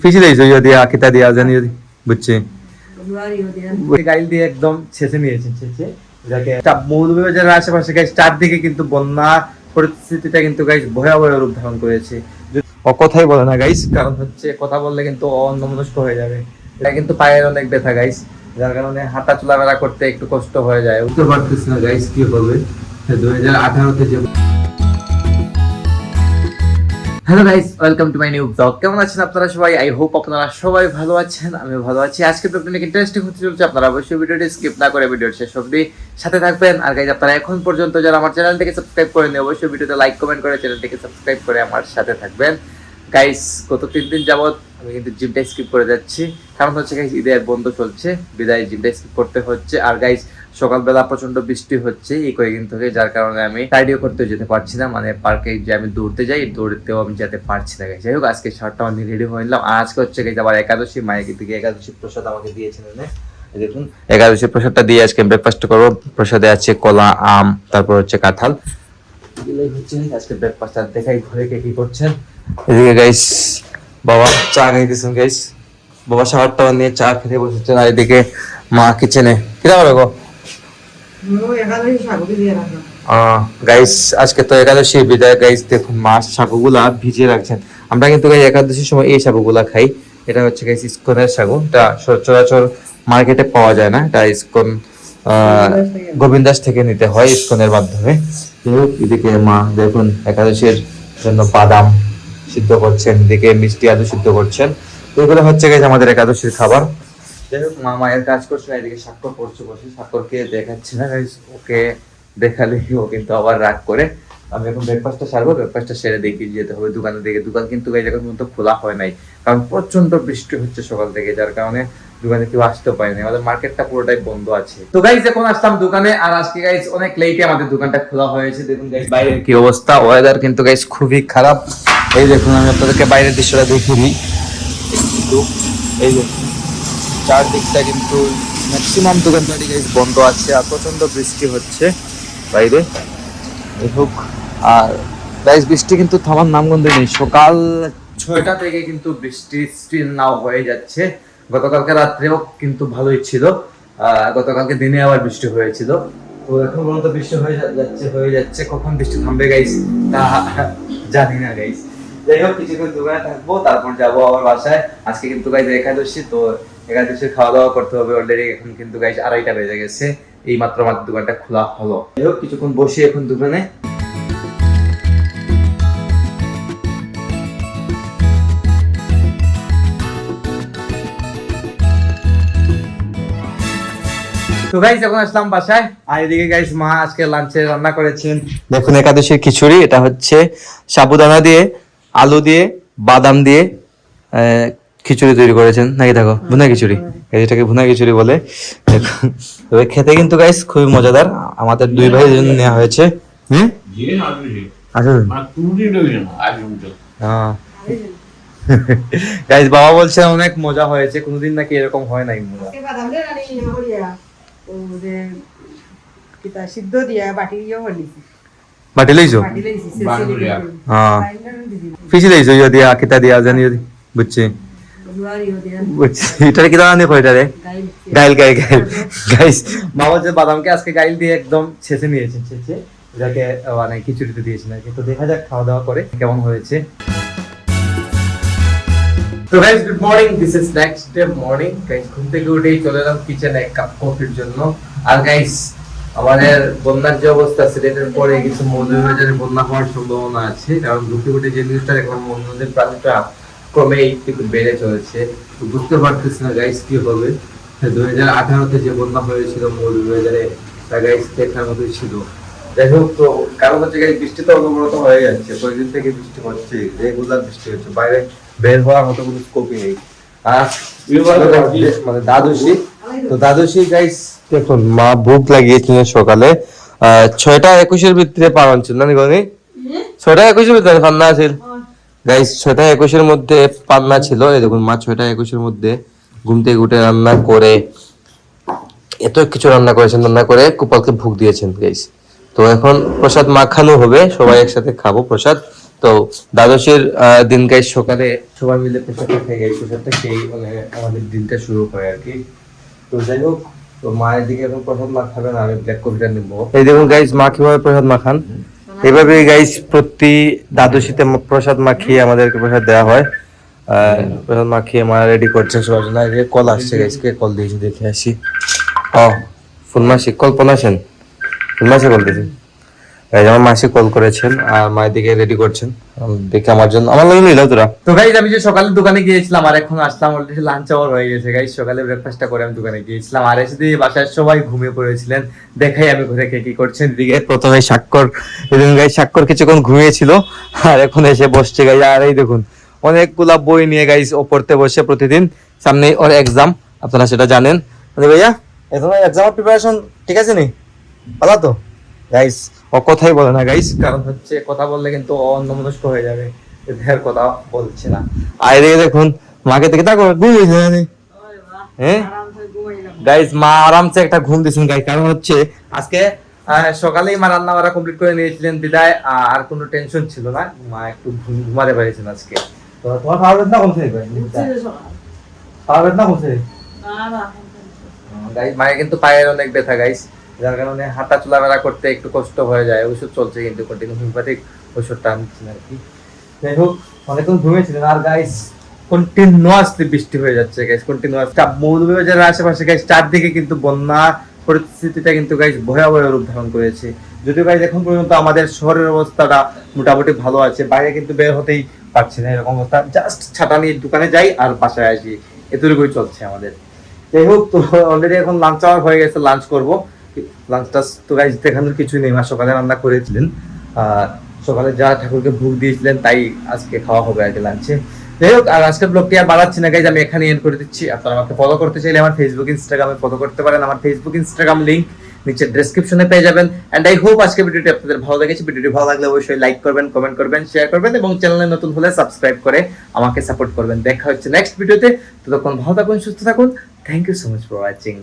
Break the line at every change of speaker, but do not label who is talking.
ফিসি দিয়েছো যদি আকিতা দিয়া জানি যদি বুঝছি গাইল দিয়ে একদম ছেঁচে নিয়েছেন ছেঁচে যাকে মৌলভীবাজারের আশেপাশে গাইস চারদিকে কিন্তু বন্যা পরিস্থিতিটা কিন্তু গাইস ভয়াবহ রূপ ধারণ করেছে। ও কথাই বলে না গাইস, কারণ হচ্ছে কথা বললে কিন্তু অন্যমনস্ক হয়ে যাবে। এটা কিন্তু পায়ের অনেক ব্যথা গাইস, যার কারণে হাঁটা চলাফেরা করতে একটু কষ্ট হয়ে যায়। বুঝতে পারতেছি না গাইস কি হবে 2018-তে যে। Hello guys, welcome to my new blog. কেমন আছেন আপনারা সবাই? আই হোপ আপনারা সবাই ভালো আছেন, আমিও ভালো আছি। আজকে তো অনেক ইন্টারেস্টিং হতে চলছে, আপনারা অবশ্যই ভিডিওটি স্কিপ না করে ভিডিওর শেষ অবধি সাথে থাকবেন। আর গাইস, আপনারা এখন পর্যন্ত যারা আমার চ্যানেলটিকে সাবস্ক্রাইব করেননি, অবশ্যই ভিডিওতে লাইক কমেন্ট করে চ্যানেলটিকে সাবস্ক্রাইব করে আমার সাথে থাকবেন। গাইস, গত 3 দিন যাবত আমি কিন্তু জিমটা স্কিপ করে যাচ্ছি, কারণ হচ্ছে গাইস ঈদের বন্ধ চলছে, বিদায় জিমটা স্কিপ করতে হচ্ছে। আর গাইস, সকালবেলা প্রচন্ড বৃষ্টি হচ্ছে এই কয়েকদিন থেকে, যার কারণে আমি কার্ডিও করতে যেতে পারছি না। মানে পার্কে যে আমি দৌড়তে যাই, দৌড়তেও আমি যেতে পারছি না। যাই হোক, আজকে শার্টটা আমি রেডি হয়ে নিলাম। আর আজকে হচ্ছে গাইস আবার একাদশী, মায়ের থেকে একাদশী প্রসাদ আমাকে দিয়েছেন। দেখুন, একাদশী প্রসাদটা দিয়ে আজকে ব্রেকফাস্ট করবো। প্রসাদে আছে কলা, আম, তারপর হচ্ছে কাঁঠাল। এগুলোই হচ্ছে আজকে ব্রেকফাস্ট। আর দেখাই ঘরে কে কি করছেন। এদিকে গাইস বাবা চা খাইতেছেন গাইস, বাবা শাওয়ারটা নিয়ে চা খেতে বসেছেন। আর এদিকে মা কিচেনে কিরা করো গো। গাইস আজকে তো একাদশী বিদায় গাইস। দেখুন মা সাগুগুলা ভিজিয়ে রাখছেন। আমরা কিন্তু গাইস একাদশীর সময় এই সাগুগুলা খাই। এটা হচ্ছে গাইস ইসকনের সাগু, এটা সচরাচর মার্কেটে পাওয়া যায় না। এটা ইসকন গোবিন্দাস থেকে নিতে হয় ইসকনের মাধ্যমে। এদিকে মা দেখুন একাদশীর জন্য বাদাম সিদ্ধ করছেন, এদিকে মিষ্টি আলু সিদ্ধ করছেন। এগুলো হচ্ছে গাইস আমাদের একাদশীর খাবার। যাই হোক, মা মায়ের কাজ করছে না, এদিকে স্বাক্ষর পড়ছে বসে। স্বাক্ষরকে দেখাচ্ছি না গাইস, ওকে দেখালে ও কিন্তু আবার রাগ করে। আমি এখন ব্রেকফাস্টটা সারবো, ব্রেকফাস্টটা সেরে দেখি যেতে হবে দোকানের দিকে। দোকান কিন্তু গাইস এখন পর্যন্ত খোলা হয় নাই, কারণ প্রচন্ড বৃষ্টি হচ্ছে সকাল থেকে, যার কারণে দোকানে কেউ আসতে পারেনি। আমাদের মার্কেটটা পুরোটাই বন্ধ আছে। তো গাইস এখন আসলাম দোকানে, আর আজকে গাইস অনেক লেটে আমাদের দোকানটা খোলা হয়েছে। দেখুন গাইস বাইরের কি অবস্থা, ওয়েদার কিন্তু গাইস খুবই খারাপ। এই দেখুন, আমি আপনাদেরকে বাইরের দৃশ্যটা দেখিয়ে দিই। এই দেখুন চারদিকটা কিন্তু ম্যাক্সিমাম দোকানপাটি গাইস বন্ধ আছে, আর প্রচন্ড বৃষ্টি হচ্ছে বাইরে। হোক, আর গাইস বৃষ্টি কিন্তু থামার নামগন্ধ নেই। সকাল 6টা থেকে কিন্তু বৃষ্টি স্টিল নাও হয়ে যাচ্ছে। গতকালকে রাত্রেও কিন্তু ভালোই ছিল, গতকালকে দিনে আবার বৃষ্টি হয়েছিল। তো এখন পর্যন্ত বৃষ্টি হয়ে যাচ্ছে। কখন বৃষ্টি থামবে গাইস তা জানি না গাইস। যাই হোক, কিছুক্ষণ দোকানে থাকবো, তারপর যাবো আবার বাসায়। আজকে কিন্তু গাইস একাদশী, তো একাদশীর খাওয়া দাওয়া করতে হবে অলরেডি। এখন কিন্তু গাইস 2:30টা বেজে গেছে, এই মাত্র আমাদের দোকানটা খোলা হলো। যাই হোক, কিছুক্ষণ বসি এখন দোকানে। তো গাইস এখন আসলাম বাসায়, আর এদিকে গাইস মা আজকে লাঞ্চে রান্না করেছেন। দেখুন একাদশীর খিচুড়ি, এটা হচ্ছে সাবুদানা দিয়ে, আলু দিয়ে, বাদাম দিয়ে খিচুড়ি তৈরি করেছেন নাকি? দেখো ভুনা খিচুড়ি, এটাকে ভুনা খিচুড়ি বলে। তবে খেতে কিন্তু গাইস খুবই মজাদার। আমাদের 2 ভাইয়ের জন্য নেওয়া হয়েছে। গাইস বাবা বলছে অনেক মজা হয়েছে, কোনোদিন নাকি এরকম হয় নাই মজা। বাটি লইছো? হ্যাঁ ফিসি লইছো যদি আকিতা দিয়া জানি যদি বুঝছি। এটারে কি দাঁড়ানি হয় এটারে? গাইল গাইল গাইল গাইস বাবা যে বাদামকে আজকে গাইল দিয়ে একদম ছেঁচে নিয়েছেন, ছেঁচে এটাকে মানে খিচুড়িতে দিয়েছেন আর কি। তো দেখা যাক খাওয়া দাওয়া করে কেমন হয়েছে। তো guys good morning, this is next day morning. Guys ঘুম থেকে উঠেই চলে এলাম কিচেনে এক কাপ কফির জন্য। আর গাইস আমাদের বন্যার যে অবস্থা সিলেটের পরে কিছু মৌলভীবাজারে বন্যা হওয়ার সম্ভাবনা আছে, কারণ ঘুরতে ঘুরতে যে নিউজটা দেখলাম নদীর পানিটা ক্রমে একটু বেড়ে চলেছে। তো বুঝতে পারতেছি না গাইস কি হবে। 2018-তে যে বন্যা হয়েছিল মৌলভীবাজারে, তা গাইস দেখার মতোই ছিল। যাই হোক, তো কারণ হচ্ছে গাইস বৃষ্টি তো অনবরত হয়ে যাচ্ছে, কয়েকদিন থেকে বৃষ্টি হচ্ছে, রেগুলার বৃষ্টি হচ্ছে, বাইরে বের হওয়ার মতো কোনো স্কোপই নেই। আর মানে দ্বাদশী, তো দ্বাদশী গাইস দেখুন মা ভোগ লাগিয়েছিলেন সকালে 6টা 21-এর ভিতরে পালন ছিল না গনি? 6টা 21-এর ভিতরে পান্না ছিল গাইস। 6টা 21-এর মধ্যে পান্না ছিল। এই দেখুন মা 6টা 21-এর মধ্যে ঘুম থেকে উঠে রান্না করে এত কিছু রান্না করেছেন, রান্না করে গোপালকে ভোগ দিয়েছেন গাইস। তো এখন প্রসাদ মাখানো হবে, সবাই একসাথে খাবো প্রসাদ। তো তো দ্বাদশের দিন গাইস সকালে সবাই মিলে প্রসাদটা খেয়ে গাইস, প্রসাদটা খেয়ে মানে আমাদের দিনটা শুরু হয় আর কি। তো যাই হোক, তো মায়ের দিকে এখন প্রসাদ মাখাবে না, আমি ব্ল্যাক কফিটা নিবো। এই দেখুন গাইস মা কিভাবে প্রসাদ মাখান, এভাবে গাইস প্রতি দ্বাদশীতে প্রসাদ মাখিয়ে আমাদেরকে প্রসাদ দেওয়া হয়। প্রসাদ মাখিয়ে মা রেডি করছে সবার জন্য। কল আসছে গাইস, কে কল দিয়েছে দেখে আসি। ও ফুলমাসি, কল্পনা সেন, ফুলমাসি কল দিয়েছে। আমার মাসি কল করেছেন আর মায়ের দিকে রেডি করছেন, দেখে আমার জন্য আমার লাগে নিলাও তোরা। তো গাইস আমি যে সকালে দোকানে গিয়েছিলাম আর এখন আসলাম, অলরেডি লাঞ্চ আওয়ার হয়ে গেছে গাইস। সকালে ব্রেকফাস্টটা করে আমি দোকানে গিয়েছিলাম আর এসে দিয়ে বাসায় সবাই ঘুমিয়ে পড়েছিলেন। দেখাই আমি ঘুরে কে কি করছেন। দিকে প্রথমে স্বাক্ষর, এদিন গাইস স্বাক্ষর কিছুক্ষণ ঘুমিয়েছিল আর এখন এসে বসছে গাইস। আর এই দেখুন অনেকগুলা বই নিয়ে গাইস ও পড়তে বসে প্রতিদিন, সামনে ওর এক্সাম, আপনারা সেটা জানেন। মানে ভাইয়া এখন এক্সামের প্রিপারেশন ঠিক আছে নি, ভালো তো গাইস? ও কথাই বলে না গাইস, কারণ হচ্ছে কথা বললে কিন্তু অন্যমনস্ক হয়ে যাবে, এদের কথা বলছে না। আর এদিকে দেখুন মাকে থেকে তাকো ঘুমিয়েছে না হ্যাঁ গাইস, মা আরামসে একটা ঘুম দিয়েছেন গাইস। কারণ হচ্ছে আজকে সকালেই মা রান্না বাড়া কমপ্লিট করে নিয়েছিলেন বিদায়, আর কোনো টেনশন ছিল না, মা একটু ঘুমাতে পেরেছেন আজকে। তো তোমার খাওয়া বেদনা কমছে খাওয়া বেদনা কমছে গাইস? মায়ের কিন্তু পায়ের অনেক ব্যথা গাইস, যার কারণে হাঁটা চলাফেরা করতে একটু কষ্ট হয়ে যায়। ওষুধ চলছে কিন্তু কন্টিনিউ, হোমিওপ্যাথিক ওষুধটা আনছেন আর কি। যাই হোক অনেকক্ষণ ঘুমিয়েছিলেন। আর গাইস কন্টিনিউয়াসলি বৃষ্টি হয়ে যাচ্ছে গাইস, কন্টিনিউয়াস। মৌলভীবাজারের আশেপাশে গাইস চারদিকে কিন্তু বন্যা পরিস্থিতিটা কিন্তু গাইস ভয়াবহ রূপ ধারণ করেছে। যদিও গাইস এখন পর্যন্ত আমাদের শহরের অবস্থাটা মোটামুটি ভালো আছে, বাইরে কিন্তু বের হতেই পারছি না এরকম অবস্থা। জাস্ট ছাতা নিয়ে দোকানে যাই আর বাসায় আসি, এতটুকুই চলছে আমাদের। যাই হোক, তো অলরেডি এখন লাঞ্চ আওয়ার হয়ে গেছে, লাঞ্চ করবো। লাঞ্চটা তো গাইস দেখানোর কিছুই নেই, মা সকালে রান্না করেছিলেন আর সকালে যা ঠাকুরকে ভোগ দিয়েছিলেন তাই আজকে খাওয়া হবে আর কি লাঞ্চে। যাই হোক, আর আজকের ব্লগটি আর বাড়াচ্ছি না গাইজ, আমি এখানে এন্ড করে দিচ্ছি। আপনারা আমাকে ফলো করতে চাইলে আমার ফেসবুক ইনস্টাগ্রামে ফলো করতে পারেন, আমার ফেসবুক ইনস্টাগ্রাম লিংক নিচে ডেসক্রিপশনে পেয়ে যাবেন। এন্ড আই হোপ আজকে ভিডিওটি আপনাদের ভালো লেগেছে। ভিডিওটি ভালো লাগলে অবশ্যই লাইক করবেন, কমেন্ট করবেন, শেয়ার করবেন এবং চ্যানেলে নতুন হলে সাবস্ক্রাইব করে আমাকে সাপোর্ট করবেন। দেখা হচ্ছে নেক্সট ভিডিওতে, ততক্ষণ ভালো থাকুন, সুস্থ থাকুন। Thank you so much for watching.